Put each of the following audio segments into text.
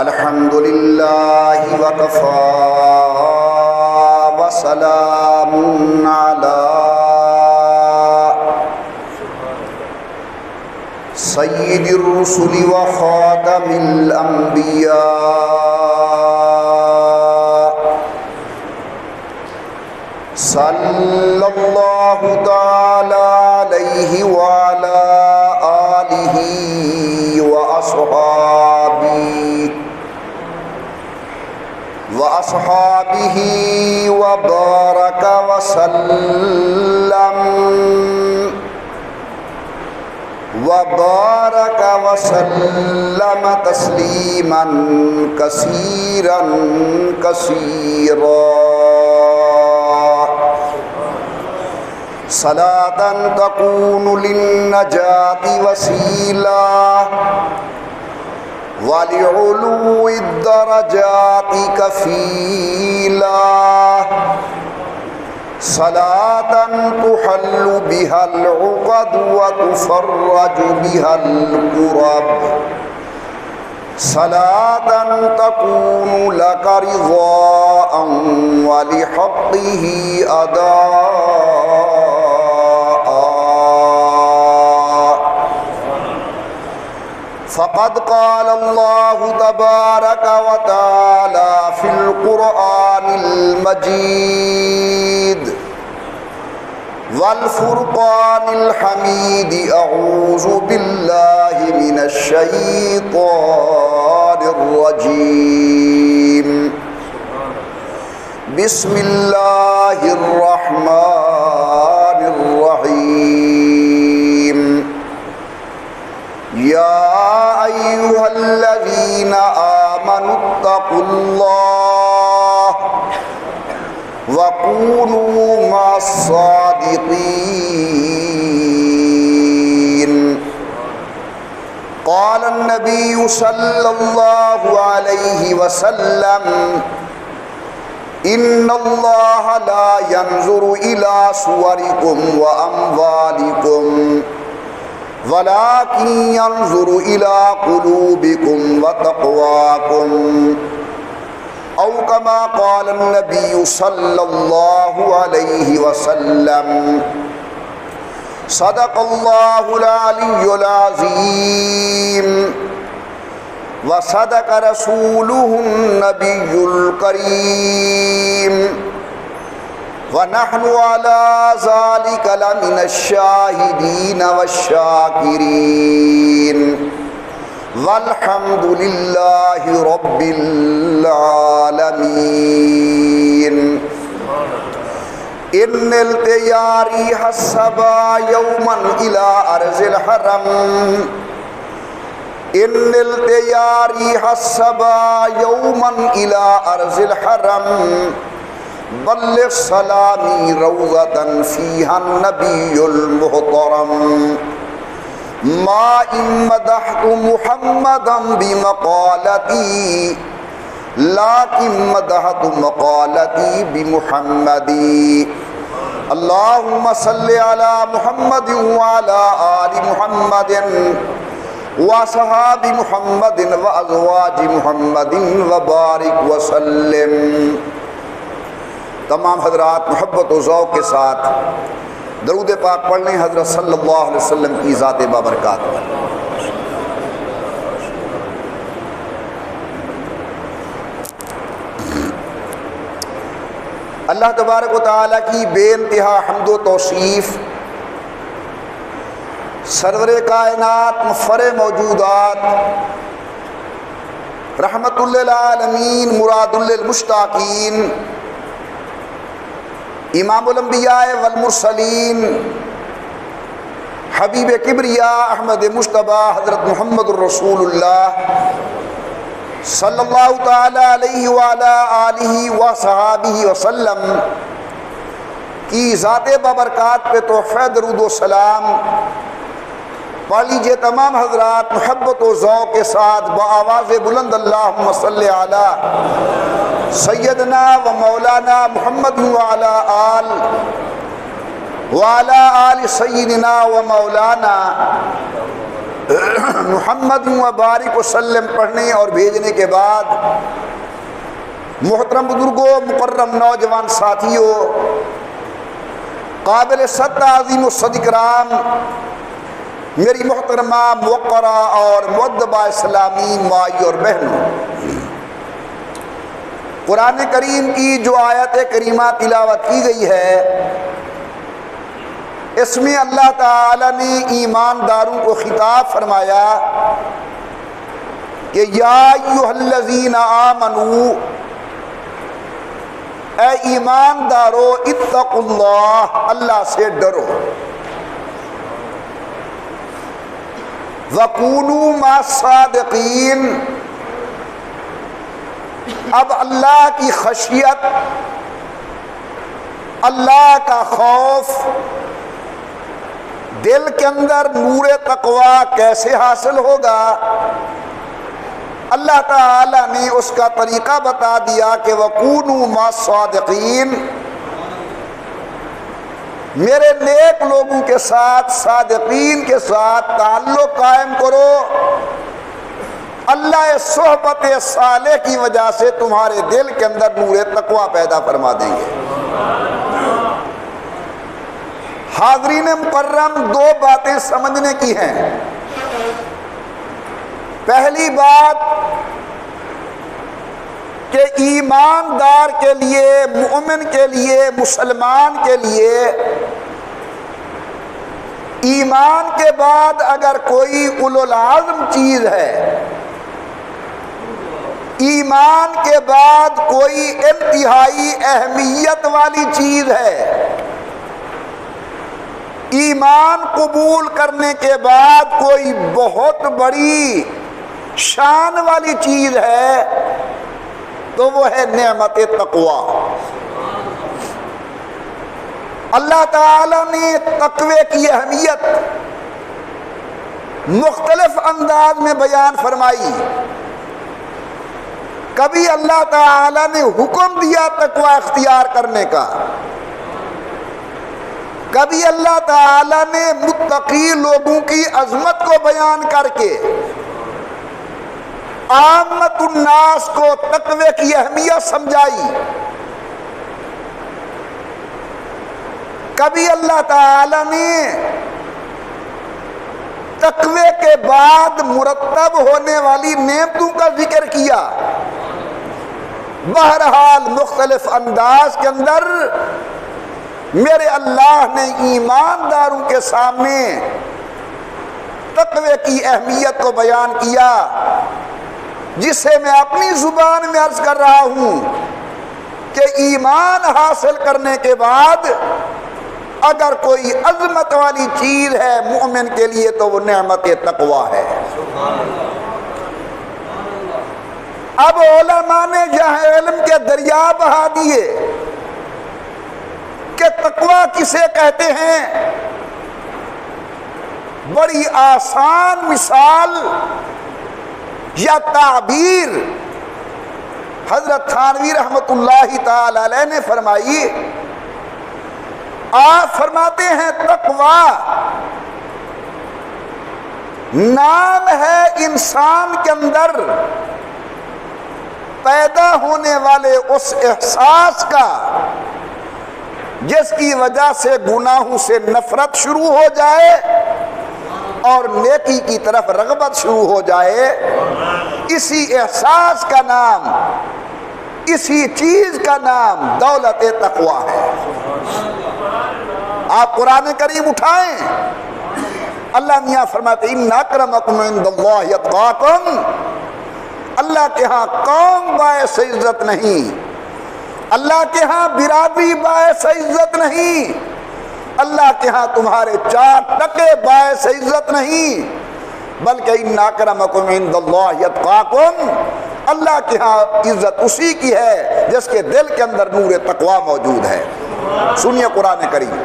الحمد لله وكفى وسلام على سيد الرسل وخاتم الأنبياء صلى الله تعالى عليه وعلى آله وأصحابه وبارك وسلم تسليما كثيرا كثيرا صلاة تكون للنجاة وسيلة ولعلو الدرجات كفيلا صلاة تحل بها العقد وتفرج بها الكرب صلاة تكون لك رضاء ولحقه أداء فقد قال الله تبارك وتعالى في القرآن المجيد والفرقان الحميد أعوذ بالله من الشيطان الرجيم بسم الله الرحمن الرحيم يا أيها الذين آمنوا اتقوا الله وكونوا مع الصادقين قال النبي صلى الله عليه وسلم إن الله لا ينظر إلى صوركم وأموالكم ولكن ينظر إلى قلوبكم وتقواكم أو كما قال النبي صلى الله عليه وسلم صدق الله العلي العظيم وصدق رسوله النبي الكريم ونحن على ذلك لمن الشاهدين والشاكرين والحمد لله رب العالمين إن التياري حسبا يوما إلى أرض الحرم إن التياري حسبا يوما إلى أرض الحرم بلغ سلامي روضة فيها النبي المحترم ما إن مدحت محمدا بمقالتي لكن مدحت مقالتي بمحمدي اللهم صل على محمد وعلى آل محمد وصحاب محمد وأزواج محمد وبارك وسلم تمام حضرات محبت و ذوق کے ساتھ درود پاک پڑھ لیں حضرت صلی اللہ علیہ وسلم کی ذات بابرکات پر۔ اللہ تبارک و تعالیٰ کی بے انتہا حمد و توصیف، سرور کائنات مفخر موجودات رحمت للعالمین مراد للمشتاقین امام الانبیاء والمرسلین حبیب کبریا احمد مجتبی حضرت محمد الرسول اللہ صلی اللہ تعالی علیہ وعلا آلہ وصحابہ وسلم کی ذات بابرکات پہ تحفہ درود و سلام پڑھ لیجئے تمام حضرات محبت و ذوق کے ساتھ بآواز بلند اللہم صلی علی سیدنا و مولانا محمد وعلا آل سیدنا و مولانا محمد وبارک وسلم پڑھنے اور بھیجنے کے بعد محترم بزرگوں، مکرم نوجوان ساتھیوں، قابل صد عظیم الصد کرام، میری محترمہ موقرہ اور مؤدبہ اسلامی مائی اور بہنوں، قرآن کریم کی جو آیت کریمہ تلاوت کی گئی ہے، اس میں اللہ تعالی نے ایمانداروں کو خطاب فرمایا کہ یا ایھا الذین آمنوا، اے ایماندارو، اتقوا اللہ، اللہ سے ڈرو، وَكُونُوا مَعَ الصَّادِقِينَ۔ اب اللہ کی خشیت، اللہ کا خوف دل کے اندر نور تقوی کیسے حاصل ہوگا؟ اللہ تعالی نے اس کا طریقہ بتا دیا کہ وَكُونُوا مَعَ الصَّادِقِينَ، میرے نیک لوگوں کے ساتھ، صادقین کے ساتھ تعلق قائم کرو، اللہ صحبت صالح کی وجہ سے تمہارے دل کے اندر نور تقوی پیدا فرما دیں گے۔ حاضرین مکرم، دو باتیں سمجھنے کی ہیں۔ پہلی بات کہ ایماندار کے لیے، مومن کے لیے، مسلمان کے لیے، ایمان کے بعد اگر کوئی اولو العزم چیز ہے، ایمان کے بعد کوئی انتہائی اہمیت والی چیز ہے، ایمان قبول کرنے کے بعد کوئی بہت بڑی شان والی چیز ہے، تو وہ ہے نعمت تقوی۔ اللہ تعالی نے تقوی کی اہمیت مختلف انداز میں بیان فرمائی۔ کبھی اللہ تعالی نے حکم دیا تقوی اختیار کرنے کا، کبھی اللہ تعالی نے متقی لوگوں کی عظمت کو بیان کر کے عامت الناس کو تقوی کی اہمیت سمجھائی، کبھی اللہ تعالی نے تقوی کے بعد مرتب ہونے والی نعمتوں کا ذکر کیا۔ بہرحال مختلف انداز کے اندر میرے اللہ نے ایمانداروں کے سامنے تقوی کی اہمیت کو بیان کیا، جسے میں اپنی زبان میں عرض کر رہا ہوں کہ ایمان حاصل کرنے کے بعد اگر کوئی عظمت والی چیز ہے مومن کے لیے تو وہ نعمت تقوی ہے۔ اب علماء نے جہاں علم کے دریا بہا دیے کہ تقوی کسے کہتے ہیں، بڑی آسان مثال یا تعبیر حضرت تھانوی رحمت اللہ تعالی علیہ نے فرمائی۔ آپ فرماتے ہیں تقوی نام ہے انسان کے اندر پیدا ہونے والے اس احساس کا جس کی وجہ سے گناہوں سے نفرت شروع ہو جائے اور نیکی کی طرف رغبت شروع ہو جائے۔ اسی احساس کا نام، اسی چیز کا نام دولت تقوی ہے۔ آپ قرآن کریم اٹھائیں، اللہ میاں فرماتے ان اکرمکم عند اللہ اتقاکم، اللہ کے ہاں قوم باعث عزت نہیں، اللہ کے ہاں برادری باعث عزت نہیں، اللہ کے ہاں تمہارے چار ٹکے باعث عزت نہیں، بلکہ ان اکرمکم عند اللہ اتقاکم، اللہ کے ہاں عزت اسی کی ہے جس کے دل کے اندر نور تقوی موجود ہے۔ سنیے قرآن کریم،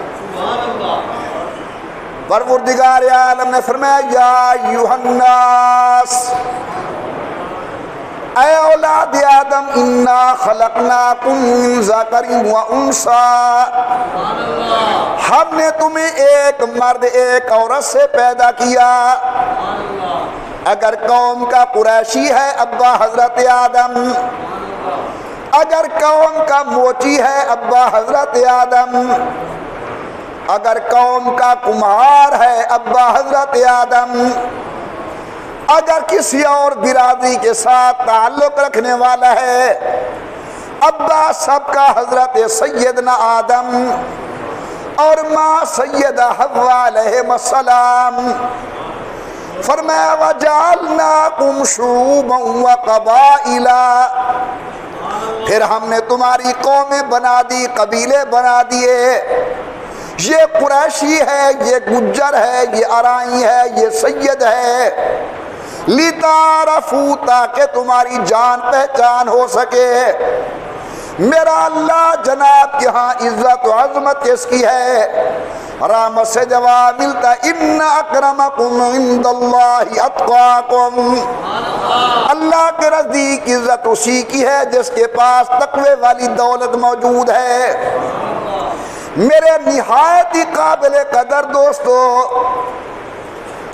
پروردگار عالم نے فرمایا یا ایھا الناس، اے اولاد آدم انا خلقناکم من ذکر و انثی، ہم نے تمہیں ایک مرد ایک عورت سے پیدا کیا۔ اگر قوم کا قریشی ہے ابا حضرت آدم، اگر قوم کا موچی ہے ابا حضرت آدم، اگر قوم کا کمہار ہے ابا حضرت آدم، اگر کسی اور برادری کے ساتھ تعلق رکھنے والا ہے ابا سب کا حضرت سیدنا آدم اور ماں سیدہ حوا علیہ السلام۔ فرمایا وَجَعَلْنَاكُمْ شُعُوبًا وَقَبَائِلًا، پھر ہم نے تمہاری قومیں بنا دی، قبیلے بنا دیے۔ یہ قریشی ہے، یہ گجر ہے، یہ ارائی ہے، یہ سید ہے، لِتَعْرَفُوا تاکہ تمہاری جان پہچان ہو سکے۔ میرا اللہ جناب کے ہاں عزت و عظمت کس کی ہے؟ رحمت سے جواب ملتا ان اکرمکم عند اللہ اتقاکم، اللہ کے نزدیک عزت اسی کی ہے جس کے پاس تقوی والی دولت موجود ہے۔ میرے نہایت ہی قابل قدر دوستو،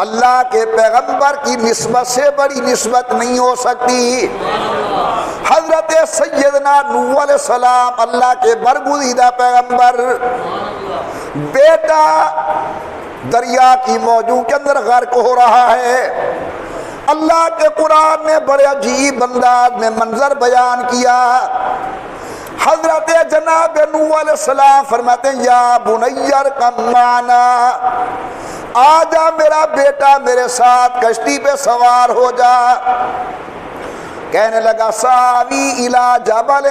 اللہ کے پیغمبر کی نسبت سے بڑی نسبت نہیں ہو سکتی۔ حضرت سیدنا نوح علیہ السلام اللہ کے برگزیدہ پیغمبر، بیٹا دریا کی موجوں کے اندر غرق ہو رہا ہے۔ اللہ کے قرآن نے بڑے عجیب انداز میں منظر بیان کیا۔ حضرت جناب نوح علیہ السلام فرماتے ہیں یا بنی ارکب معنا، آجا میرا بیٹا میرے ساتھ کشتی پہ سوار ہو جا۔ کہنے لگا ساوی الی جبل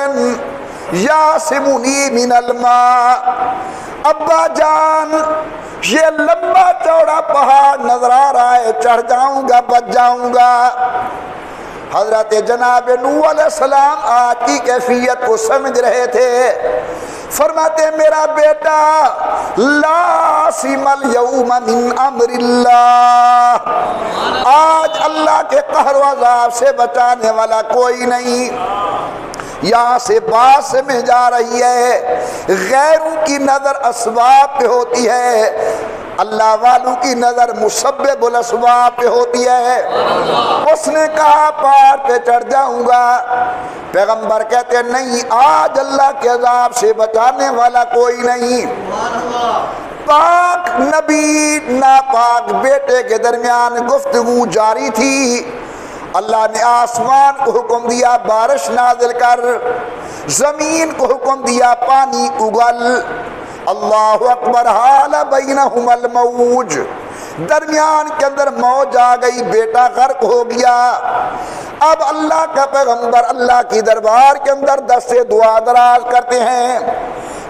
یعصمنی من الماء، ابا جان یہ لمبا چوڑا پہاڑ نظر آ رہا ہے، چڑھ جاؤں گا بچ جاؤں گا۔ حضرت جناب نوح علیہ السلام آج کی کیفیت کو سمجھ رہے تھے۔ فرماتے میرا بیٹا لا عاصم اليوم من امر اللہ، آج اللہ کے قہر و عذاب سے بچانے والا کوئی نہیں۔ یہاں سے باس میں جا رہی ہے، غیروں کی نظر اسباب پہ ہوتی ہے، اللہ والوں کی نظر مسبب الاسباب پہ ہوتی ہے۔ اس نے کہا پہاڑ پہ چڑھ جاؤں گا، پیغمبر کہتے ہیں نہیں، آج اللہ کے عذاب سے بچانے والا کوئی نہیں۔ پاک نبی ناپاک بیٹے کے درمیان گفتگو جاری تھی۔ اللہ نے آسمان کو حکم دیا بارش نازل کر، زمین کو حکم دیا پانی اگل۔ اللہ اکبر، حال بینہم الموج، درمیان کے اندر موج آ گئی، بیٹا غرق ہو گیا۔ اب اللہ کا پیغمبر اللہ کی دربار کے اندر دست دعا دراز کرتے ہیں،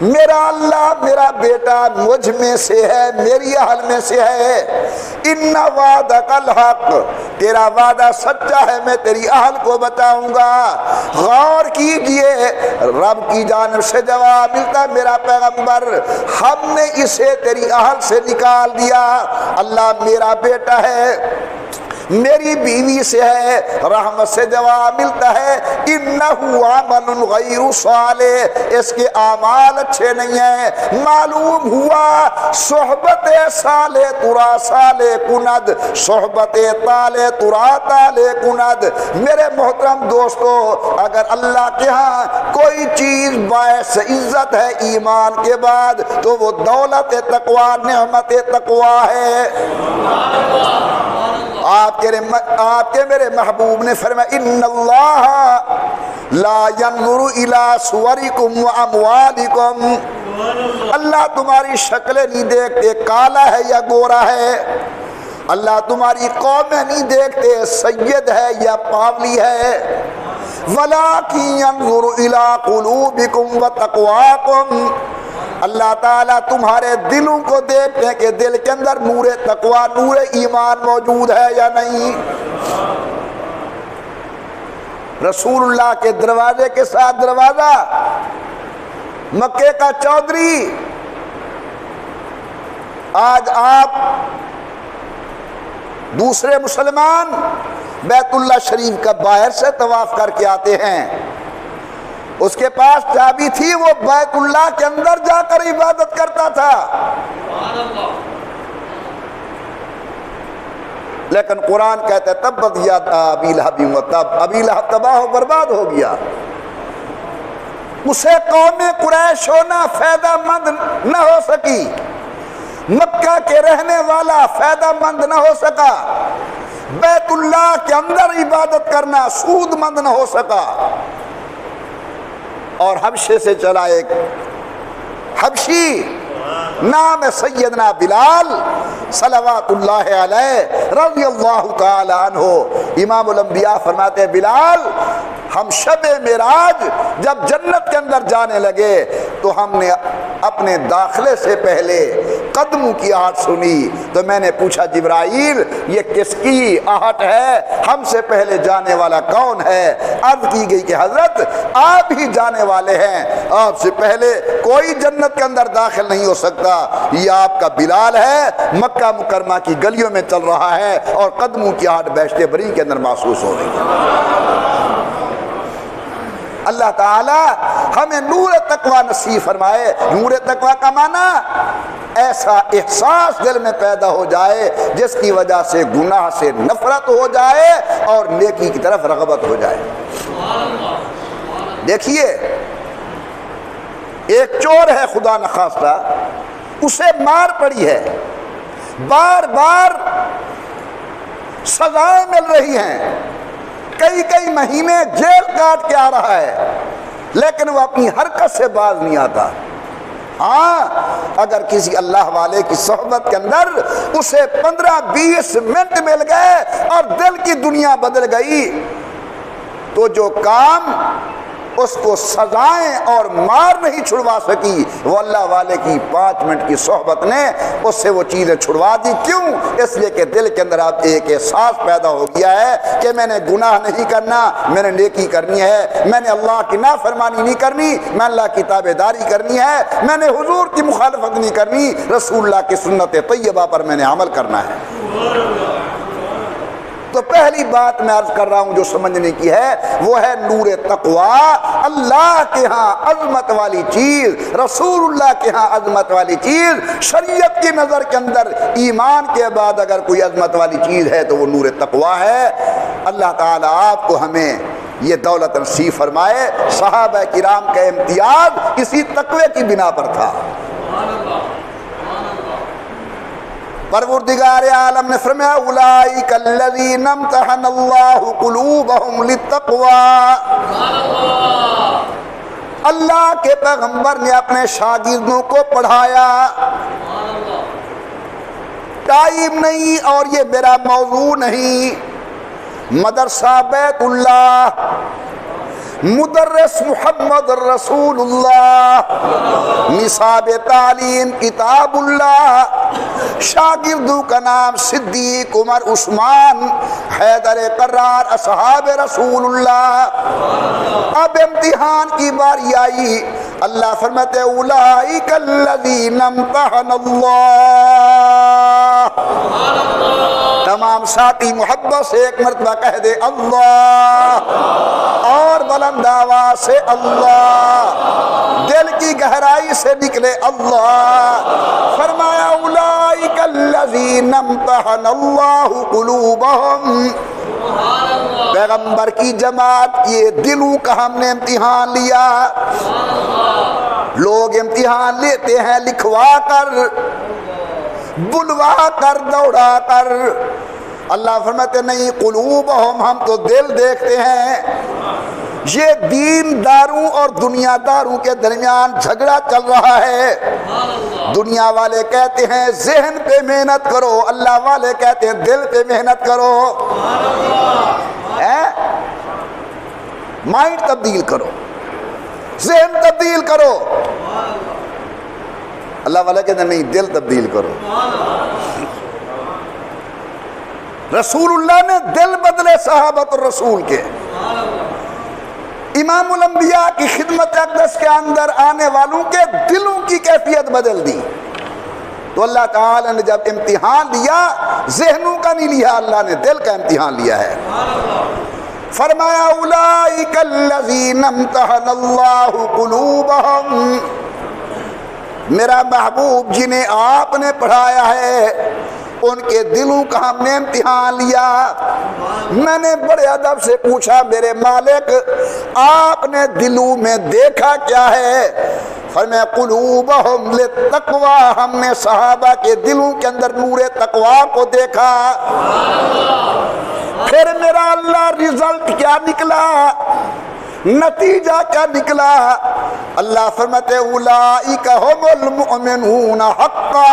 میرا اللہ میرا بیٹا مجھ میں سے ہے، میری اہل میں سے ہے، ان وعدک الحق، تیرا وعدہ سچا ہے، میں تیری اہل کو بتاؤں گا۔ غور کیجئے، رب کی جانب سے جواب ملتا میرا پیغمبر ہم نے اسے تیری اہل سے نکال دیا، اللہ میرا بیٹا ہے، میری بیوی سے ہے۔ رحمت سے جواب ملتا ہے انہو عمل غیر صالح، اس کے اعمال اچھے نہیں ہیں۔ معلوم ہوا صحبت صالح ترا صالح کند، صحبت طالح ترا طالح کند۔ میرے محترم دوستو، اگر اللہ کے ہاں کوئی چیز باعث عزت ہے ایمان کے بعد تو وہ دولت تقوی، نعمت تقوی ہے۔ آپ کے میرے محبوب نے فرمایا ان اللہ لا ينظر الى صورکم واموالکم، اللہ تمہاری شکلیں نہیں دیکھتے کالا ہے یا گورا ہے، اللہ تمہاری قومیں نہیں دیکھتے سید ہے یا پاولی ہے، ولکن ينظر الى قلوبکم وتقواکم، اللہ تعالیٰ تمہارے دلوں کو دیکھتے ہیں کہ دل کے اندر نور تقوی، نور ایمان موجود ہے یا نہیں۔ رسول اللہ کے دروازے کے ساتھ دروازہ، مکے کا چودھری، آج آپ دوسرے مسلمان بیت اللہ شریف کا باہر سے طواف کر کے آتے ہیں، اس کے پاس چابی تھی، وہ بیت اللہ کے اندر جا کر عبادت کرتا تھا، لیکن قرآن کہتا ہے تبت یادا ابی لہب وتب، ابی لہب تباہ و برباد ہو گیا، اسے قوم قریش ہونا فائدہ مند نہ ہو سکی، مکہ کے رہنے والا فائدہ مند نہ ہو سکا، بیت اللہ کے اندر عبادت کرنا سود مند نہ ہو سکا، اور حبشے سے چلا ایک حبشی، نام سیدنا بلال صلوات اللہ علیہ رضی اللہ تعالی عنہ۔ امام الانبیاء فرماتے ہیں بلال ہم شب معراج جب جنت کے اندر جانے لگے تو ہم نے اپنے داخلے سے پہلے قدموں کی آہٹ سنی، تو میں نے پوچھا جبرائیل یہ کس کی آہٹ ہے، ہم سے پہلے جانے والا کون ہے؟ عرض کی گئی کہ حضرت آپ ہی جانے والے ہیں، آپ سے پہلے کوئی جنت کے اندر داخل نہیں ہو سکتا، یہ آپ کا بلال ہے، مکہ مکرمہ کی گلیوں میں چل رہا ہے اور قدموں کی آہٹ بیشت بری کے اندر محسوس ہو رہی ہے۔ اللہ تعالی ہمیں نور تقوی نصیب فرمائے۔ نور تقوی کا معنی ایسا احساس دل میں پیدا ہو جائے جس کی وجہ سے گناہ سے نفرت ہو جائے اور نیکی کی طرف رغبت ہو جائے۔ دیکھیے ایک چور ہے خدا نخواستہ، اسے مار پڑی ہے، بار بار سزائیں مل رہی ہیں، کئی مہینے جیل کاٹ کے آ رہا ہے، لیکن وہ اپنی حرکت سے باز نہیں آتا۔ ہاں اگر کسی اللہ والے کی صحبت کے اندر اسے 15-20 منٹ مل گئے اور دل کی دنیا بدل گئی تو جو کام اس کو سزائیں اور مار نہیں چھڑوا سکی وہ اللہ والے کی 5 منٹ کی صحبت نے اس سے وہ چیزیں چھڑوا دی۔ کیوں؟ اس لیے کہ دل کے اندر اب ایک احساس پیدا ہو گیا ہے کہ میں نے گناہ نہیں کرنا، میں نے نیکی کرنی ہے، میں نے اللہ کی نافرمانی نہیں کرنی، میں اللہ کی تابعداری کرنی ہے، میں نے حضور کی مخالفت نہیں کرنی، رسول اللہ کی سنت طیبہ پر میں نے عمل کرنا ہے۔ تو پہلی بات میں عرض کر رہا ہوں جو سمجھنے کی ہے وہ ہے نور تقوی، اللہ کے ہاں عظمت والی چیز، رسول اللہ کے ہاں عظمت والی چیز، شریعت کی نظر کے اندر ایمان کے بعد اگر کوئی عظمت والی چیز ہے تو وہ نور تقوی ہے۔ اللہ تعالیٰ آپ کو ہمیں یہ دولت نصیب فرمائے۔ صحابہ کرام کا امتیاز اسی تقوی کی بنا پر تھا۔ پروردگار عالم نے فرمایا اولئک الذین امتحن اللہ قلوبہم للتقوی، اللہ کے پیغمبر نے اپنے شاگردوں کو پڑھایا۔ ٹائم نہیں اور یہ میرا موضوع نہیں، مدرسہ بیت اللہ، مدرس محمد رسول اللہ، نصاب تعلیم کتاب اللہ، شاگردوں کا نام صدیق، عمر، عثمان، حیدر، قرار، اصحاب رسول اللہ۔ اب امتحان کی باری آئی، اللہ فرماتے اولئک الذین امتحن اللہ۔ تمام ساتھی محبت سے ایک مرتبہ کہہ دے اللہ، اور بلند آواز سے اللہ، دل کی گہرائی سے نکلے اللہ۔ فرمایا اولئک الذین امتحن اللہ قلوبہم، پیغمبر کی جماعت یہ دلوں کا ہم نے امتحان لیا۔ لوگ امتحان لیتے ہیں لکھوا کر، بلوا کر، دوڑا کر، اللہ فرماتے نہیں قلوبہم، ہم تو دل دیکھتے ہیں۔ یہ دین داروں اور دنیا داروں کے درمیان جھگڑا چل رہا ہے۔ دنیا والے کہتے ہیں ذہن پہ محنت کرو، اللہ والے کہتے ہیں دل پہ محنت کرو، مائنڈ تبدیل کرو، ذہن تبدیل کرو۔ اللہ والے کہتے ہیں نہیں، دل تبدیل کرو۔ رسول اللہ نے دل بدلے صحابۃ الرسول کے۔ امام الانبیاء کی خدمت اقدس کے اندر آنے والوں کے دلوں کی کیفیت بدل دی۔ تو اللہ تعالیٰ نے جب امتحان لیا ذہنوں کا نہیں لیا، اللہ نے دل کا امتحان لیا ہے۔ فرمایا اولئک الذین امتحن اللہ قلوبہم، میرا محبوب جنہیں آپ نے پڑھایا ہے ان کے دلوں کا ہم نے امتحان لیا۔ میں نے بڑے ادب سے پوچھا میرے مالک آپ نے دلوں میں دیکھا کیا ہے؟ فرمایا قلوبہم للتقوی، ہم نے صحابہ کے دلوں کے اندر نور تقوی کو دیکھا۔ پھر میرا اللہ رزلٹ کیا نکلا، نتیجہ کیا نکلا؟ اللہ فرماتے اولئک هم المؤمنون حقا،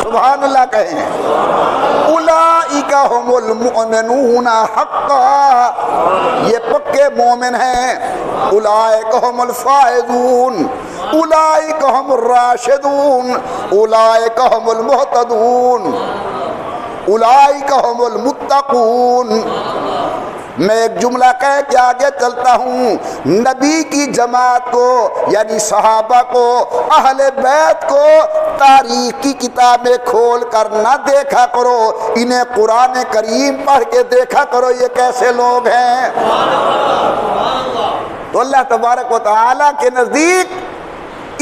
سبحان اللہ کہیں، اولئک هم المؤمنون حقا، یہ پکے مومن ہیں۔ اولئک هم الفائزون، اولئک هم الراشدون، اولئک هم المہتدون، اولئک هم المتقون۔ میں ایک جملہ کہہ کے آگے چلتا ہوں، نبی کی جماعت کو یعنی صحابہ کو، اہل بیت کو تاریخ کی کتابیں کھول کر نہ دیکھا کرو، انہیں قرآن کریم پڑھ کے دیکھا کرو یہ کیسے لوگ ہیں۔ تو اللہ تبارک و تعالیٰ کے نزدیک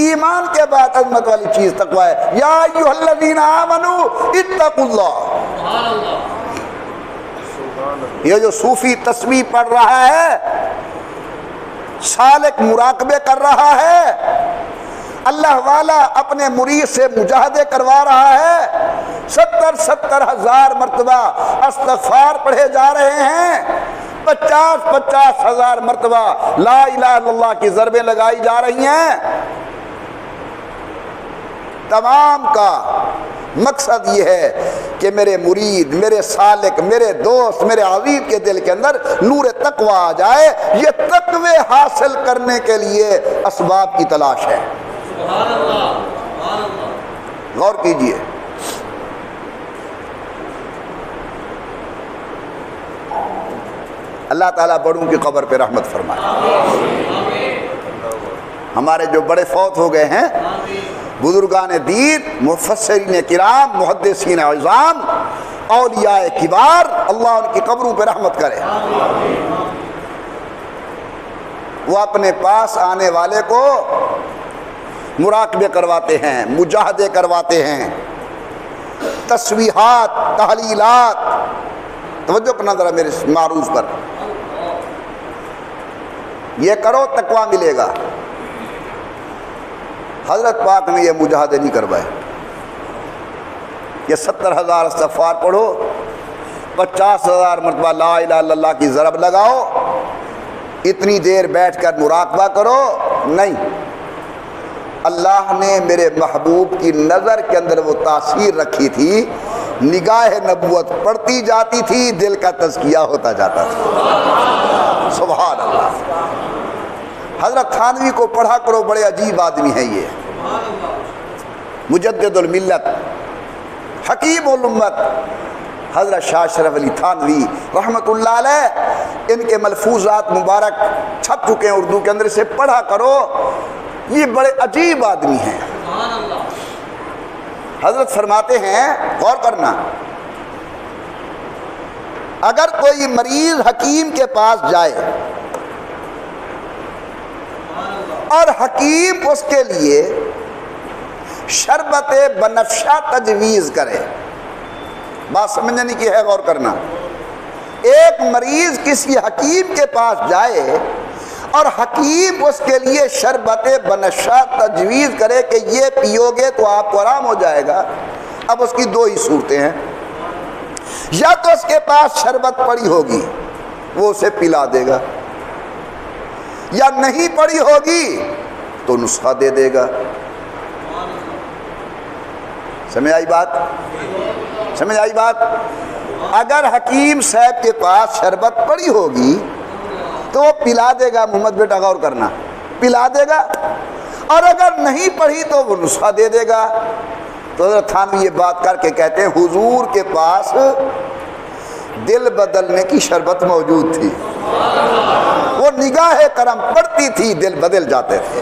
ایمان کے بعد عظمت والی چیز تقوی ہے۔ یا ایھا الذین آمنوا اتقوا اللہ۔ یہ جو صوفی تسبیح پڑھ رہا ہے، سالک مراقبے کر رہا ہے، اللہ والا اپنے مرید سے مجاہدے کروا رہا ہے، 70 ہزار مرتبہ استغفار پڑھے جا رہے ہیں، 50 ہزار مرتبہ لا الہ الا اللہ کی ضربیں لگائی جا رہی ہیں۔ تمام کا مقصد یہ ہے کہ میرے مرید، میرے سالک، میرے دوست، میرے عزیز کے دل کے اندر نور تقوی آ جائے۔ یہ تقوی حاصل کرنے کے لیے اسباب کی تلاش ہے۔ غور کیجئے، اللہ تعالیٰ بڑوں کی قبر پہ رحمت فرمائے۔ ہمارے جو بڑے فوت ہو گئے ہیں، بزرگان دین، مفسرین کرام، محدثین عظام، اولیاء کبار، اللہ ان کی قبروں پہ رحمت کرے۔ وہ اپنے پاس آنے والے کو مراقبے کرواتے ہیں، مجاہدے کرواتے ہیں، تسبیحات، تحلیلات۔ توجہ کرنا ذرا میرے معروف پر، یہ کرو تقویٰ ملے گا۔ حضرت پاک نے یہ مجاہدے نہیں کروائے کہ 70 ہزار استغفار پڑھو، 50 ہزار مرتبہ لا الہ الا اللہ کی ضرب لگاؤ، اتنی دیر بیٹھ کر مراقبہ کرو، نہیں۔ اللہ نے میرے محبوب کی نظر کے اندر وہ تاثیر رکھی تھی، نگاہ نبوت پڑتی جاتی تھی، دل کا تزکیہ ہوتا جاتا تھا۔ سبحان اللہ۔ حضرت تھانوی کو پڑھا کرو، بڑے عجیب آدمی ہیں یہ، مجدد الملت، حکیم الامت، حضرت شاہ شرف علی تھانوی رحمت اللہ علیہ۔ ان کے ملفوظات مبارک چھپ چکے ہیں اردو کے اندر، سے پڑھا کرو، یہ بڑے عجیب آدمی ہیں۔ حضرت فرماتے ہیں، غور کرنا، اگر کوئی مریض حکیم کے پاس جائے اور حکیم اس کے لیے شربت بنفشہ تجویز کرے، بات سمجھنے نہیں کی ہے، غور کرنا۔ ایک مریض کسی حکیم کے پاس جائے اور حکیم اس کے لیے شربت بنفشہ تجویز کرے کہ یہ پیو گے تو آپ کو آرام ہو جائے گا۔ اب اس کی دو ہی صورتیں ہیں، یا تو اس کے پاس شربت پڑی ہوگی وہ اسے پلا دے گا، یا نہیں پڑی ہوگی تو نسخہ دے دے گا۔ سمجھ آئی بات؟ سمجھ آئی بات؟ اگر حکیم صاحب کے پاس شربت پڑی ہوگی تو وہ پلا دے گا، محمد بیٹا غور کرنا، پلا دے گا، اور اگر نہیں پڑھی تو وہ نسخہ دے دے گا۔ تو حضرت تھانوی یہ بات کر کے کہتے ہیں حضور کے پاس دل بدلنے کی شربت موجود تھی، وہ نگاہ کرم پڑتی تھی، دل بدل جاتے تھے۔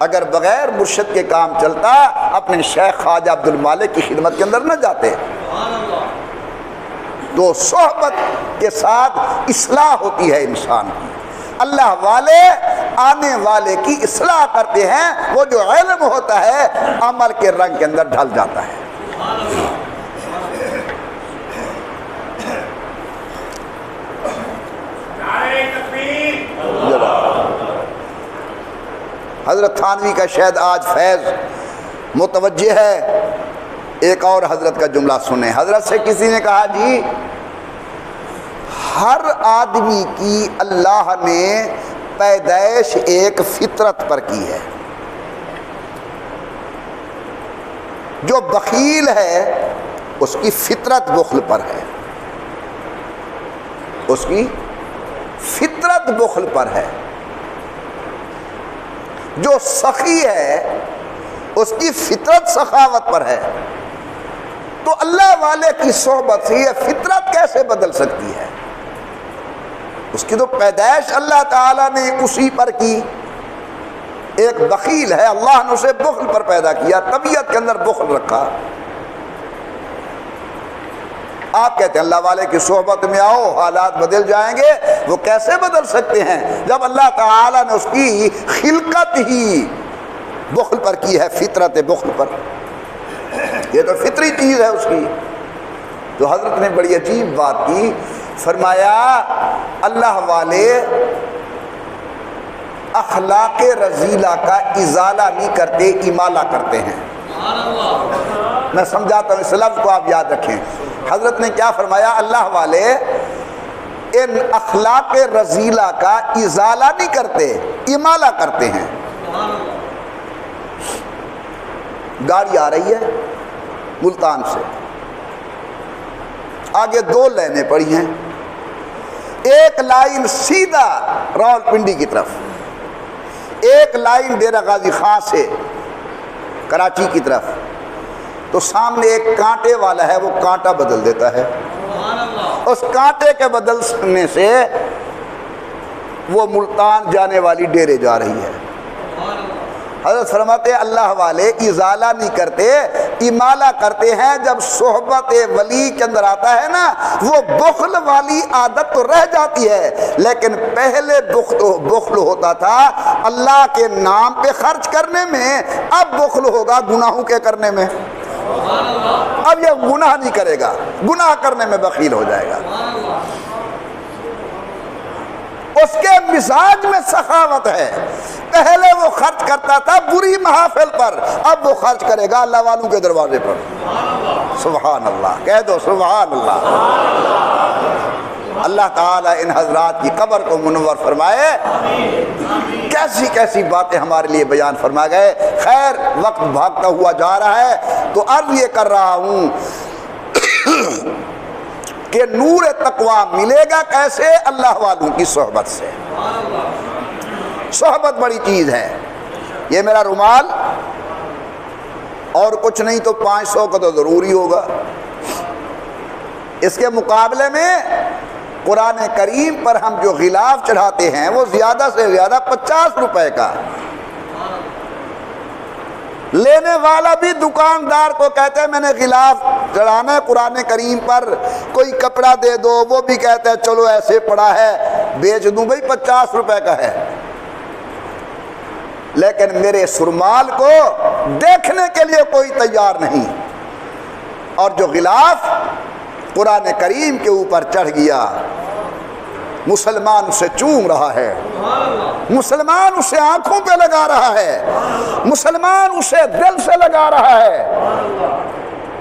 اگر بغیر مرشد کے کام چلتا اپنے شیخ خواجہ عبد المالک کی خدمت کے اندر نہ جاتے۔ تو صحبت کے ساتھ اصلاح ہوتی ہے انسان کی۔ اللہ والے آنے والے کی اصلاح کرتے ہیں، وہ جو علم ہوتا ہے عمل کے رنگ کے اندر ڈھل جاتا ہے۔ حضرت تھانوی کا شاید آج فیض متوجہ ہے۔ ایک اور حضرت کا جملہ سنیں۔ حضرت سے کسی نے کہا جی ہر آدمی کی اللہ نے پیدائش ایک فطرت پر کی ہے۔ جو بخیل ہے اس کی فطرت بخل پر ہے، اس کی فطرت بخل پر ہے۔ جو سخی ہے اس کی فطرت سخاوت پر ہے۔ تو اللہ والے کی صحبت سے یہ فطرت کیسے بدل سکتی ہے؟ اس کی تو پیدائش اللہ تعالیٰ نے اسی پر کی۔ ایک بخیل ہے، اللہ نے اسے بخل پر پیدا کیا، طبیعت کے اندر بخل رکھا۔ آپ کہتے ہیں اللہ والے کی صحبت میں آؤ حالات بدل جائیں گے۔ وہ کیسے بدل سکتے ہیں جب اللہ تعالیٰ نے اس کی خلقت ہی بخل پر کی ہے، فطرت بخل پر۔ یہ تو فطری چیز ہے اس کی۔ تو حضرت نے بڑی عجیب بات کی، فرمایا اللہ والے اخلاق رذیلہ کا ازالہ نہیں کرتے، امالہ کرتے ہیں۔ میں سمجھاتا ہوں، اس لفظ کو آپ یاد رکھیں۔ حضرت نے کیا فرمایا؟ اللہ والے ان اخلاق رذیلہ کا ازالہ نہیں کرتے، امالہ کرتے ہیں۔ گاڑی آ رہی ہے ملتان سے، آگے دو لائنیں پڑی ہیں، ایک لائن سیدھا راولپنڈی کی طرف، ایک لائن ڈیرہ غازی خان سے کراچی کی طرف۔ تو سامنے ایک کانٹے والا ہے، وہ کانٹا بدل دیتا ہے۔ اس کانٹے کے بدلنے سے وہ ملتان جانے والی ڈیرے جا رہی ہے۔ حضرت فرماتے اللہ والے ازالہ نہیں کرتے، امالہ کرتے ہیں۔ جب صحبت ولی کے اندر آتا ہے نا، وہ بخل والی عادت تو رہ جاتی ہے، لیکن پہلے بخل ہوتا تھا اللہ کے نام پہ خرچ کرنے میں، اب بخل ہوگا گناہوں کے کرنے میں۔ اب یہ گناہ نہیں کرے گا، گناہ کرنے میں بخیل ہو جائے گا۔ اس کے مزاج میں سخاوت ہے۔ پہلے وہ خرچ کرتا تھا بری محافل پر، اب وہ خرچ کرے گا اللہ والوں کے دروازے پر۔ سبحان اللہ، کہہ دو سبحان اللہ۔ اللہ تعالیٰ ان حضرات کی قبر کو منور فرمائے۔ کیسی کیسی باتیں ہمارے لیے بیان فرما گئے۔ خیر وقت بھاگتا ہوا جا رہا ہے، تو عرض یہ کر رہا ہوں کہ نور تقویٰ ملے گا کیسے؟ اللہ والوں کی صحبت سے۔ صحبت بڑی چیز ہے۔ یہ میرا رومال اور کچھ نہیں تو 500 کا تو ضروری ہوگا۔ اس کے مقابلے میں قرآن کریم پر ہم جو غلاف چڑھاتے ہیں وہ زیادہ سے زیادہ 50 روپے کا۔ لینے والا بھی دکاندار کو کہتا ہے میں نے غلاف چڑھانا ہے قرآن کریم پر، کوئی کپڑا دے دو، وہ بھی کہتا ہے چلو ایسے پڑا ہے بیچ دوں، بھائی 50 روپے کا ہے۔ لیکن میرے سرمال کو دیکھنے کے لیے کوئی تیار نہیں۔ اور جو غلاف قرآن کریم کے اوپر چڑھ گیا، مسلمان اسے چوم رہا ہے، مسلمان اسے آنکھوں پہ لگا رہا ہے، مسلمان اسے دل سے لگا رہا ہے۔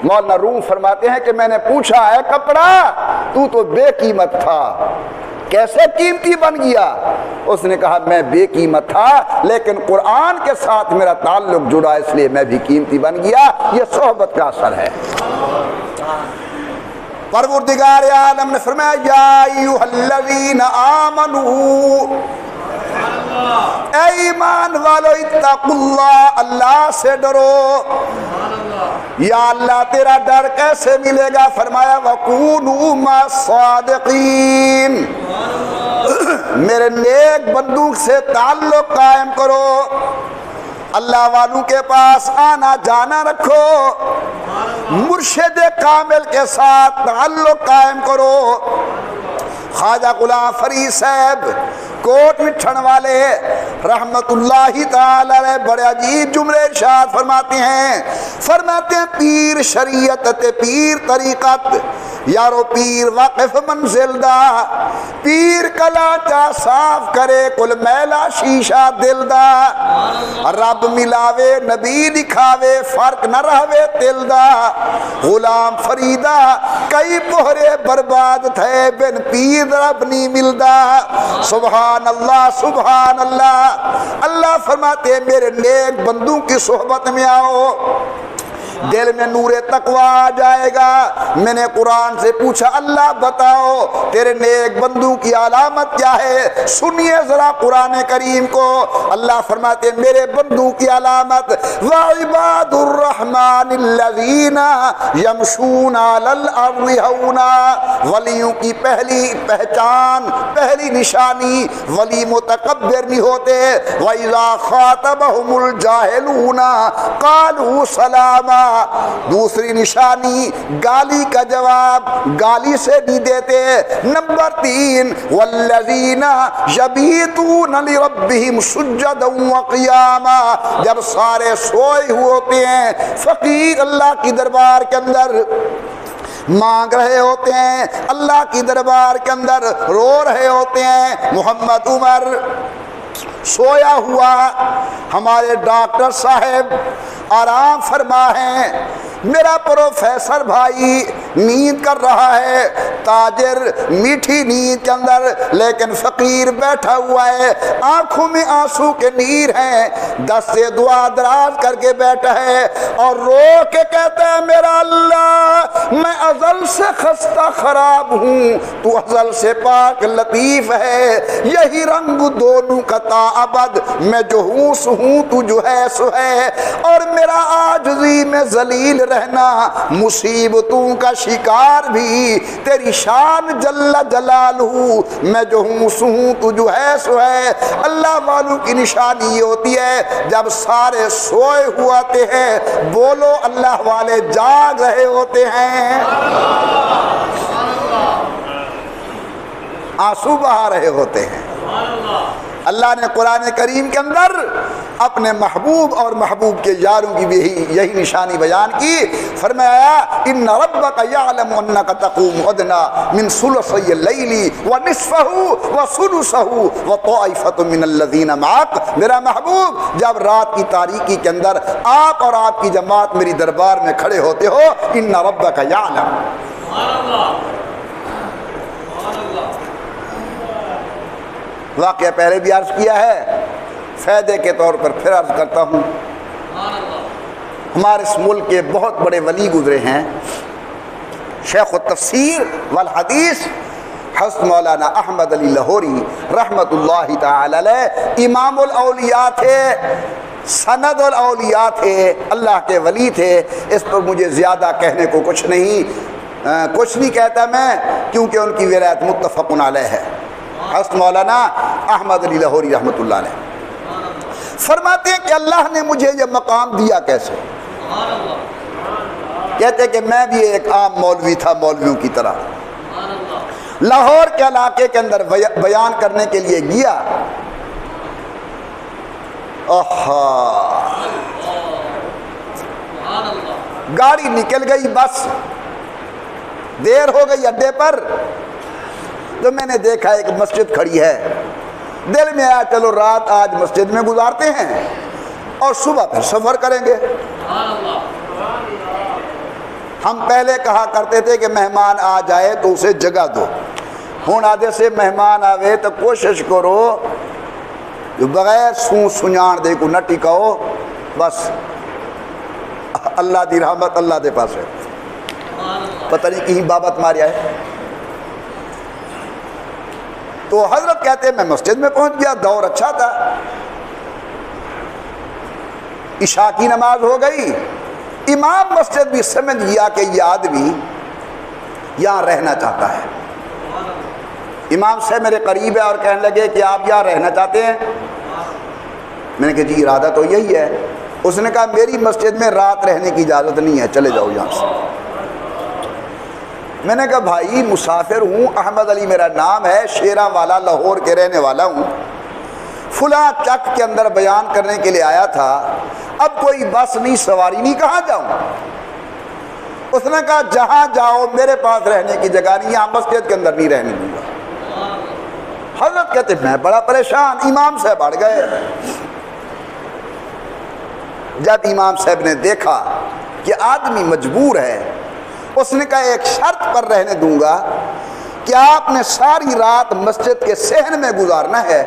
مولانا روم فرماتے ہیں کہ میں نے پوچھا ہے کپڑا تو بے قیمت تھا، کیسے قیمتی بن گیا؟ اس نے کہا میں بے قیمت تھا لیکن قرآن کے ساتھ میرا تعلق جڑا، اس لیے میں بھی قیمتی بن گیا۔ یہ صحبت کا اثر ہے۔ پروردگار عالم نے فرمایا یا ایھا الذین آمنوا، اے ایمان والو اتقوا اللہ، اللہ سے ڈرو۔ یا اللہ تیرا ڈر کیسے ملے گا؟ فرمایا وَكُونُوا مَعَ الصَّادِقِينَ، میرے نیک بندوں سے تعلق قائم کرو۔ اللہ والوں کے پاس آنا جانا رکھو، مرشد کامل کے ساتھ تعلق قائم کرو۔ خواجہ غلام فرید صاحب کوٹ مٹھن والے رحمت اللہ تعالی علیہ بڑے عجیب جملے ارشاد فرماتے ہیں پیر شریعت تے پیر طریقت یارو پیر واقف منزل دا، پیر کلا چا صاف کرے کل میلا شیشہ دل دا، رب ملاوے نبی دکھاوے فرق نہ رہوے دل دا، غلام فریدہ کئی پہرے برباد تھے بن پیر رب نہیں ملدا۔ سبحان اللہ سبحان اللہ۔ اللہ فرماتے ہیں میرے نیک بندوں کی صحبت میں آؤ، دل میں نور تقوی آ جائے گا۔ میں نے قرآن سے پوچھا اللہ بتاؤ تیرے نیک بندوں کی علامت کیا ہے؟ سنیے ذرا قرآن کریم کو۔ اللہ فرماتے ہیں میرے بندوں کی علامت وَعِبَادُ الرَّحْمَنِ الَّذِينَ يَمْشُونَ عَلَى الْأَرْضِ هَوْنًا، ولیوں کی پہلی پہچان پہلی نشانی ولی متکبر نہیں ہوتے۔ وَإِذَا خَاطَبَهُمُ الْجَاهِلُونَ قَالُوا سَلَامًا، دوسری نشانی گالی کا جواب گالی سے نہیں دیتے۔ نمبر 3 والذین یبیتون لربہم سجدا وقیاما، جب سارے سوئے ہوتے ہیں فقیر اللہ کی دربار کے اندر مانگ رہے ہوتے ہیں، اللہ کی دربار کے اندر رو رہے ہوتے ہیں۔ محمد عمر سویا ہوا، ہمارے ڈاکٹر صاحب آرام فرما ہیں، میرا پروفیسر بھائی نیند کر رہا ہے، تاجر میٹھی نیند کے اندر، لیکن فقیر بیٹھا ہوا ہے، آنکھوں میں آنسو کے نیر ہیں، دست سے دعا دراز کر کے بیٹھا ہے اور رو کے کہتا ہے میرا اللہ میں ازل سے خستہ خراب ہوں، تو ازل سے پاک لطیف ہے، یہی رنگ دونوں کا تا ابد، میں جو ہوں سو ہوں تو جو ہے سو ہے، اور میرا عاجزی میں ذلیل رہنا مصیبتوں کا شکار بھی تیری شان جل جلالہ، میں جو ہوں سو ہوں تو جو ہے سو ہے۔ اللہ والوں کی نشانی یہ ہوتی ہے جب سارے سوئے ہوتے ہیں بولو اللہ والے جاگ رہے ہوتے ہیں، آنسو بہا رہے ہوتے ہیں۔ اللہ نے قرآن کریم کے اندر اپنے محبوب اور محبوب کے یاروں کی بھی یہی نشانی بیان کی، فرمایا ان ربک یعلم انک تقوم ادنی من ثلثی اللیل ونصفہ وثلثہ وطائفۃ من الذین معک، میرا محبوب جب رات کی تاریکی کے اندر آپ اور آپ کی جماعت میری دربار میں کھڑے ہوتے ہو، ان ربک یعلم۔ واقعہ پہلے بھی عرض کیا ہے، فائدے کے طور پر پھر عرض کرتا ہوں۔ ہمارے اس ملک کے بہت بڑے ولی گزرے ہیں، شیخ التفسیر والحدیث حضرت مولانا احمد علی لاہوری رحمت اللہ تعالی علیہ، امام الاولیاء تھے، سند الاولیاء تھے، اللہ کے ولی تھے۔ اس پر مجھے زیادہ کہنے کو کچھ نہیں کہتا میں، کیونکہ ان کی ولایت متفق علیہ ہے۔ حضرت مولانا احمد علی لاہوری رحمت اللہ علیہ فرماتے ہیں کہ اللہ نے مجھے یہ مقام دیا کیسے؟ کہتے کہ میں بھی ایک عام مولوی تھا، مولویوں کی طرح لاہور کے علاقے کے اندر بیان کرنے کے لیے گیا، گاڑی نکل گئی، بس دیر ہو گئی اڈے پر، تو میں نے دیکھا ایک مسجد کھڑی ہے، دل میں آیا چلو رات آج مسجد میں گزارتے ہیں اور صبح پھر سفر کریں گے۔ ہم پہلے کہا کرتے تھے کہ مہمان آ جائے تو اسے جگہ دو، ہوں آدھے سے مہمان آوے تو کوشش کرو جو بغیر سنجان دے کو نہ ٹکاؤ، بس اللہ دی رحمت اللہ دے پاس ہے، پتہ نہیں کہیں بابت ماریا ہے۔ تو حضرت کہتے ہیں میں مسجد میں پہنچ گیا، دور اچھا تھا، عشاء کی نماز ہو گئی، امام مسجد بھی سمجھ گیا کہ یہ آدمی یہاں رہنا چاہتا ہے۔ امام سے میرے قریب ہے اور کہنے لگے کہ آپ یہاں رہنا چاہتے ہیں؟ میں نے کہا جی ارادہ تو یہی ہے. اس نے کہا میری مسجد میں رات رہنے کی اجازت نہیں ہے, چلے جاؤ یہاں سے. میں نے کہا بھائی مسافر ہوں, احمد علی میرا نام ہے, شیراں والا لاہور کے رہنے والا ہوں, فلاں چک کے اندر بیان کرنے کے لیے آیا تھا, اب کوئی بس نہیں سواری نہیں, کہاں جاؤں؟ اس نے کہا جہاں جاؤ میرے پاس رہنے کی جگہ نہیں, یہاں مسجد کے اندر نہیں رہنے دوں گا. حضرت کہتے میں بڑا پریشان, امام صاحب اڑ گئے. جب امام صاحب نے دیکھا کہ آدمی مجبور ہے, اس نے کہا ایک شرط پر رہنے دوں گا کہ آپ نے ساری رات مسجد کے صحن میں گزارنا ہے,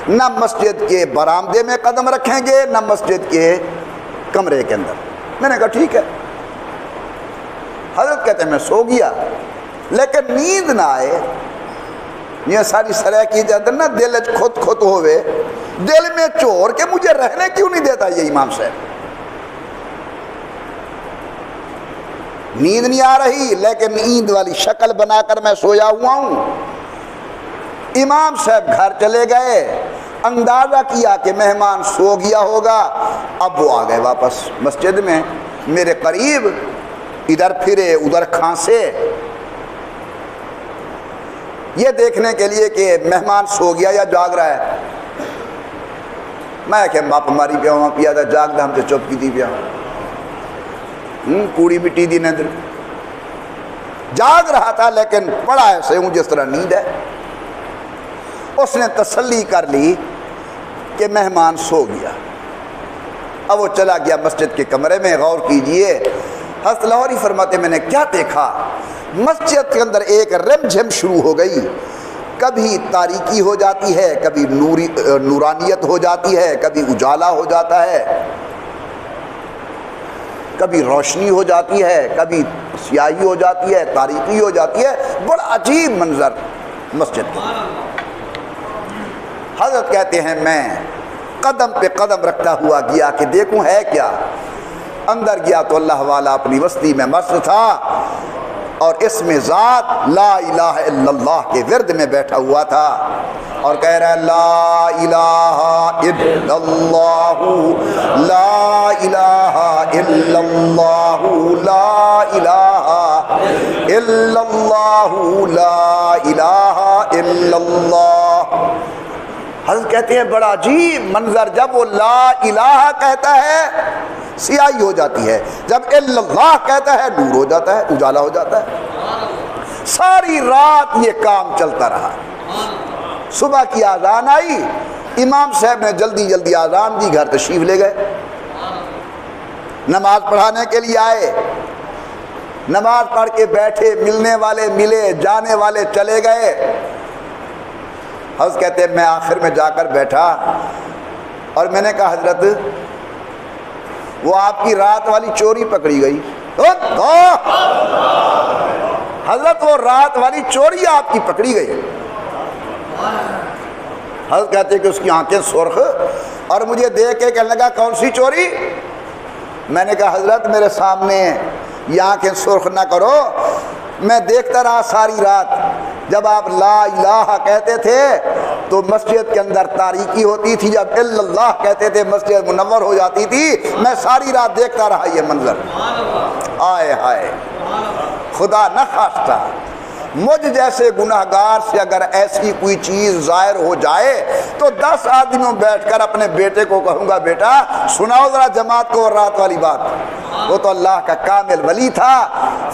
نہ مسجد کے برآمدے میں قدم رکھیں گے نہ مسجد کے کمرے کے اندر. میں نے کہا ٹھیک ہے. حضرت کہتے ہیں میں سو گیا, لیکن نیند نہ آئے. یہ ساری سرح کی جاتے نا دل خود خود ہوئے, دل میں چور کہ مجھے رہنے کیوں نہیں دیتا یہ امام صاحب. نیند نہیں آ رہی لیکن نیند والی شکل بنا کر میں سویا ہوا ہوں. امام صاحب گھر چلے گئے, اندازہ کیا کہ مہمان سو گیا ہوگا. اب وہ آ گئے واپس مسجد میں, میرے قریب, ادھر پھرے ادھر کھانسے, یہ دیکھنے کے لیے کہ مہمان سو گیا یا جاگ رہا ہے. میں کہ باپ ہماری پیا وہاں پیا تھا, جاگ دا ہم سے چپ کی تھی پیا, کوڑی مٹی دی ندر, جاگ رہا تھا لیکن پڑا ایسے ہوں جس طرح نیند ہے. اس نے تسلی کر لی کہ مہمان سو گیا. اب وہ چلا گیا مسجد کے کمرے میں. غور کیجئے, حضرت لاہوری فرماتے میں نے کیا دیکھا, مسجد کے اندر ایک رم جھم شروع ہو گئی. کبھی تاریکی ہو جاتی ہے, کبھی نورانیت ہو جاتی ہے, کبھی اجالا ہو جاتا ہے, کبھی روشنی ہو جاتی ہے, کبھی سیاہی ہو جاتی ہے, تاریکی ہو جاتی ہے. بڑا عجیب منظر مسجد کا. حضرت کہتے ہیں میں قدم پہ قدم رکھتا ہوا گیا کہ دیکھوں ہے کیا. اندر گیا تو اللہ والا اپنی وسطی میں مست تھا اور اس میں ذات لا الہ الا اللہ کے ورد میں بیٹھا ہوا تھا اور کہہ رہا ہے لا الہ الا اللہ, لا الہ الا اللہ, لا الہ الا اللہ, لا الہ الا اللہ. حضرت کہتے ہیں بڑا عجیب منظر, جب وہ لا الہ کہتا ہے سیاہی ہو جاتی ہے, جب الا اللہ کہتا ہے نور ہو جاتا ہے, اجالا ہو جاتا ہے. ساری رات یہ کام چلتا رہا. صبح کی اذان آئی, امام صاحب نے جلدی جلدی اذان دی, گھر تشریف لے گئے. نماز پڑھانے کے لیے آئے, نماز پڑھ کے بیٹھے, ملنے والے ملے, جانے والے چلے گئے. حضرت کہتے ہیں میں آخر میں جا کر بیٹھا اور میں نے کہا حضرت وہ آپ کی رات والی چوری پکڑی گئی. حضرت وہ رات والی چوری آپ کی پکڑی گئی. حضرت کہتے ہیں کہ اس کی آنکھیں سرخ اور مجھے دیکھ کے کہنے لگا کون سی چوری. میں نے کہا حضرت میرے سامنے یہ آنکھیں سرخ نہ کرو, میں دیکھتا رہا ساری رات. جب آپ لا الہ کہتے تھے تو مسجد کے اندر تاریکی ہوتی تھی, جب الا اللہ کہتے تھے مسجد منور ہو جاتی تھی. میں ساری رات دیکھتا رہا یہ منظر. آئے ہائے, خدا نہ خواستہ مجھ جیسے گناہگار سے اگر ایسی کوئی چیز ظاہر ہو جائے تو 10 آدمیوں بیٹھ کر اپنے بیٹے کو کہوں گا بیٹا سناؤ ذرا جماعت کو رات والی بات. وہ تو اللہ کا کامل ولی تھا.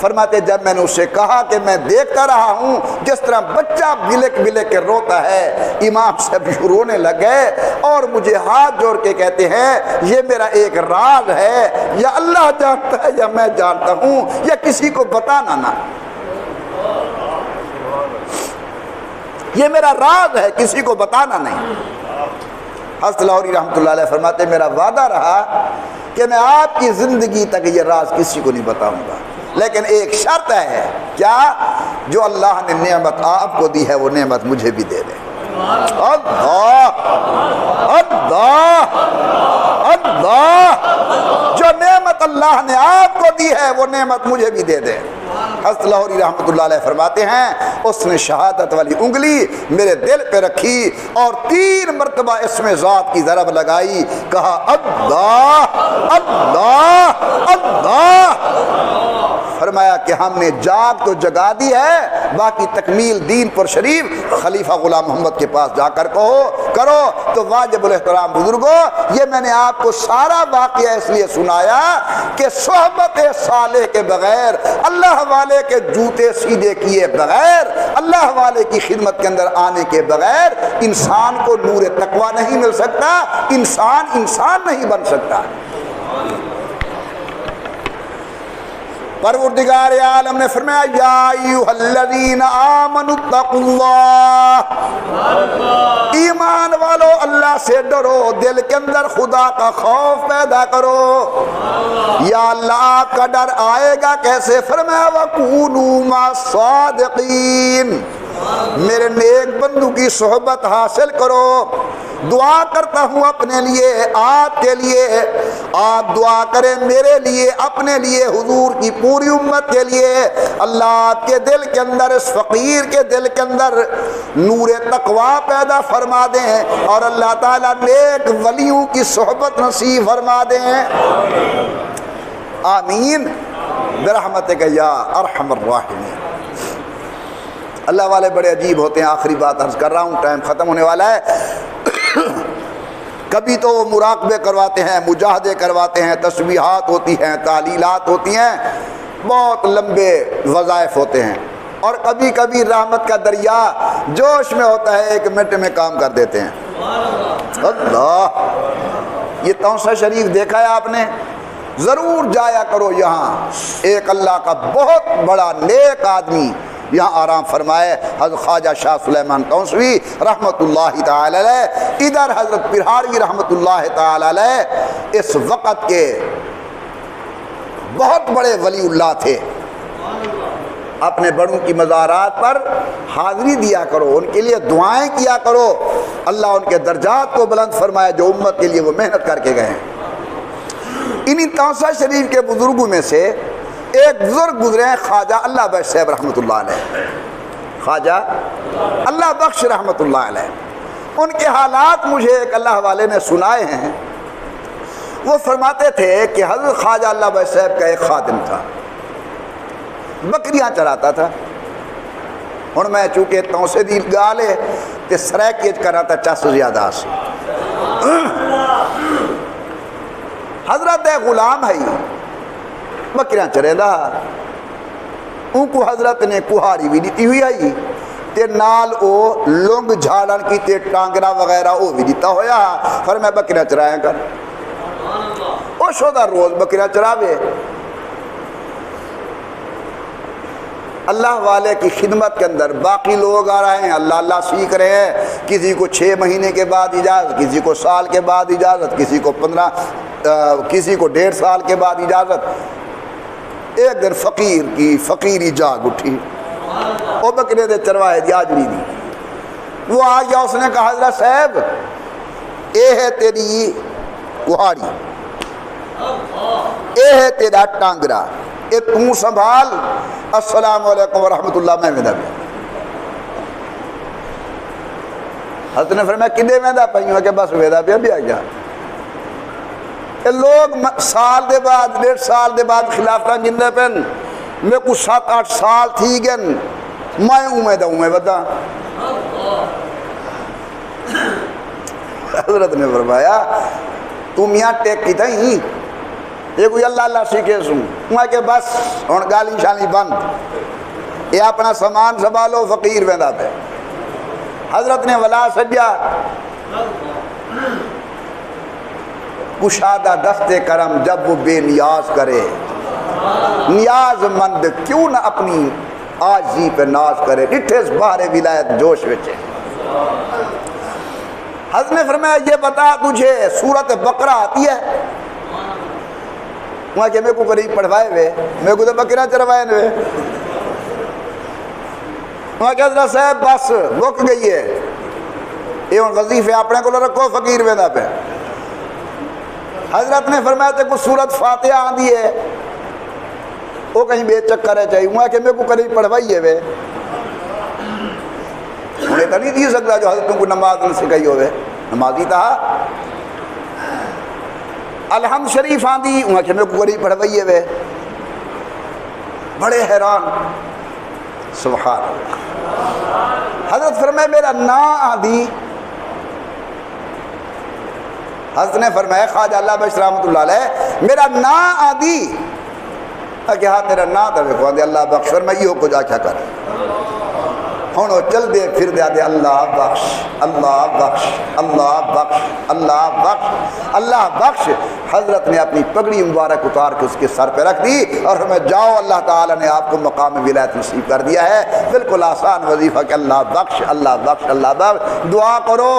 فرماتے جب میں نے اسے کہا کہ میں دیکھتا رہا ہوں جس طرح بچہ بلک بلک کے روتا ہے, امام صاحب رونے لگ گئے اور مجھے ہاتھ جوڑ کے کہتے ہیں یہ میرا ایک راز ہے, یا اللہ جانتا ہے یا میں جانتا ہوں, یا کسی کو بتانا نہ, یہ میرا راز ہے کسی کو بتانا نہیں. حضرت لاہوری رحمۃ اللہ علیہ فرماتے میرا وعدہ رہا کہ میں آپ کی زندگی تک یہ راز کسی کو نہیں بتاؤں گا, لیکن ایک شرط ہے. کیا؟ جو اللہ نے نعمت آپ کو دی ہے وہ نعمت مجھے بھی دے دے. اللہ اللہ اللہ, جو نعمت اللہ نے آپ کو دی ہے وہ نعمت مجھے بھی دے دے. حضرت لاہوری رحمۃ اللہ علیہ فرماتے ہیں اس نے شہادت والی انگلی میرے دل پہ رکھی اور 3 مرتبہ اس میں ذات کی ضرب لگائی، کہا اللہ اللہ اللہ، فرمایا کہ ہم نے جاگ تو جگا دی ہے، باقی تکمیل دین پر شریف خلیفہ غلام محمد کے پاس جا کر کرو۔ تو واجب الاحترام بزرگوں، یہ میں نے آپ کو سارا واقعہ اس لیے سنایا کہ صحبت صالح کے بغیر، اللہ والے کے جوتے سیدھے کیے بغیر، اللہ والے کی خدمت کے اندر آنے کے بغیر انسان کو نور تقوی نہیں مل سکتا، انسان نہیں بن سکتا۔ پروردگار عالم نے فرمایا یا ایھا الذین آمنوا اتقوا اللہ، ایمان والو اللہ سے ڈرو، دل کے اندر خدا کا خوف پیدا کرو۔ یا اللہ آپ کا ڈر آئے گا کیسے؟ فرمایا وَكُونُوا مَعَ الصَّادِقِينَ، میرے نیک بندو کی صحبت حاصل کرو۔ دعا کرتا ہوں اپنے لیے، آپ کے لیے، آپ دعا کریں میرے لیے، اپنے لیے، حضور کی پوری امت کے لیے۔ اللہ آپ کے دل کے اندر، اس فقیر کے دل کے اندر نور تقوی پیدا فرما دیں، اور اللہ تعالیٰ نیک ولیوں کی صحبت نصیب فرما دیں۔ آمین برحمتک یا ارحم الراحمین۔ اللہ والے بڑے عجیب ہوتے ہیں۔ آخری بات عرض کر رہا ہوں، ٹائم ختم ہونے والا ہے۔ کبھی تو وہ مراقبے کرواتے ہیں، مجاہدے کرواتے ہیں، تسبیحات ہوتی ہیں، تعلیلات ہوتی ہیں، بہت لمبے وظائف ہوتے ہیں، اور کبھی کبھی رحمت کا دریا جوش میں ہوتا ہے، 1 منٹ میں کام کر دیتے ہیں۔ اللہ، یہ توسہ شریف دیکھا ہے آپ نے؟ ضرور جایا کرو یہاں، ایک اللہ کا بہت بڑا نیک آدمی یہاں آرام فرمائے، حضرت خواجہ شاہ سلیمان توسوی رحمت اللہ تعالی علیہ، ادھر حضرت پرہاروی رحمت اللہ تعالی علیہ، اس وقت کے بہت بڑے ولی اللہ تھے۔ اپنے بڑوں کی مزارات پر حاضری دیا کرو، ان کے لیے دعائیں کیا کرو، اللہ ان کے درجات کو بلند فرمائے جو امت کے لیے وہ محنت کر کے گئے ہیں۔ انہی توسہ شریف کے بزرگوں میں سے ایک بزرگ گزرے ہیں، خواجہ اللہ بخش صاحب رحمۃ اللہ علیہ، خواجہ اللہ بخش رحمۃ اللہ علیہ۔ ان کے حالات مجھے ایک اللہ والے نے سنائے ہیں۔ وہ فرماتے تھے کہ حضرت خواجہ اللہ بخش صاحب کا ایک خادم تھا، بکریاں چراتا تھا۔ ہن میں چونکہ توسے دی گالے تے سرائکیج کرا تھا چس زیادہ سے، حضرت غلام ہے بکریاں چرے دا، ان کو حضرت نے کہاری بھی دیتی ہوئی آئی تے نال او لونگ جھاڑن کی تے ٹانگرا وغیرہ او بھی دیتا ہویا، پھر میں بکریاں چرائیں کر او شودہ روز بکریاں چراوے۔ اللہ والے کی خدمت کے اندر باقی لوگ آ رہے ہیں، اللہ اللہ سیکھ رہے ہیں، کسی کو 6 مہینے کے بعد اجازت، کسی کو سال کے بعد اجازت، کسی کو 1.5 سال کے بعد اجازت۔ ایک دن فقیر کی فقیری جاگ اٹھی، وہ بکرے دے چروائے دی آجڑی دی، وہ آ گیا، اس نے کہا حضرت صاحب اے ہے تیری کہاڑی، اے ہے تیرا ٹانگرا، اے توں سنبھال، السلام علیکم ورحمت اللہ، میں ویندہ پہ۔ حضرت نے فرمایا کدے ویندہ پہ ہوں کہ بس ویندہ پہ بھی آ گیا۔ لوگ سال دے بعد 1.5 سال دے بعد خلافتہ گندے پہن، میں کو 7-8 سال تھی گن، میں امیدہ بدا۔ حضرت نے فرمایا تم یہاں ٹیک کی تھا یہ کوئی اللہ اللہ سیکھے سوں، میں کہ بس ہن گالی شالی بند، یہ اپنا سامان سنبھالو، فقیر ویندہ پہ۔ حضرت نے ولا سجا، کشادہ دست کرم جب وہ بے نیاز کرے، نیاز مند کیوں نہ اپنی عاجزی پہ ناز کرے، ڈٹھے بہارے ولایت جوش وچے۔ حضرت نے فرمایا یہ بتا تجھے سورت بقرہ آتی ہے؟ وہاں کہ میں کو قریب پڑھوائے ہوئے، میں کو تو بکرہ چروائے ہوئے۔ وہاں کہ حضرت صاحب بس رک گئی ہے، یہ وظیفے اپنے کو رکھو فقیر ویندہ پہ۔ حضرت نے فرمایا تے کو سورت فاتحہ آندھی ہے؟ وہ کہیں بے چکر ہے چاہیے وہاں کہ میں کو کریں پڑھوائیے وے انہیں تو نہیں دی سکتا جو حضرتوں کو نماز نہ سکھائی ہوئے نمازی تھا الحمد شریف آندھی وہاں کہ میں کو کریں پڑھوائیے وے بڑے حیران سبحان اللہ حضرت فرمائے میرا نا آندھی حضرت نے فرمایا خواجہ اللہ بخش رحمۃ اللہ علیہ میرا نا آندھی کہ ہاں میرا نا تھا دیکھو آندھی اللہ بخش فرمائی ہو کو جا کیا کر ہوں چل دے پھر دے آدھے اللہ بخش اللہ بخش اللہ بخش اللہ بخش اللہ بخش حضرت نے اپنی پگڑی مبارک اتار کے اس کے سر پہ رکھ دی اور ہمیں جاؤ اللہ تعالیٰ نے آپ کو مقام ولایت نصیب کر دیا ہے بالکل آسان وظیفہ کہ اللہ بخش اللہ بخش اللہ بخش دعا کرو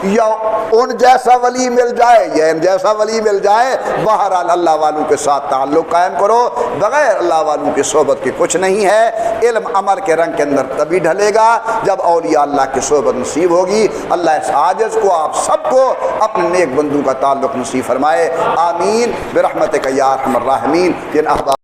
یا ان جیسا ولی مل جائے یا ان جیسا ولی مل جائے بہرحال اللہ والوں کے ساتھ تعلق قائم کرو بغیر اللہ والوں کی صحبت کے کچھ نہیں ہے علم عمل کے رنگ کے اندر تبھی ڈھلے گا جب اولیاء اللہ کی صحبت نصیب ہوگی اللہ اس عاجز کو آپ سب کو اپنے نیک بندوں کا تعلق نصیب فرمائے آمین برحمتک یا ارحم الراحمین جن احباب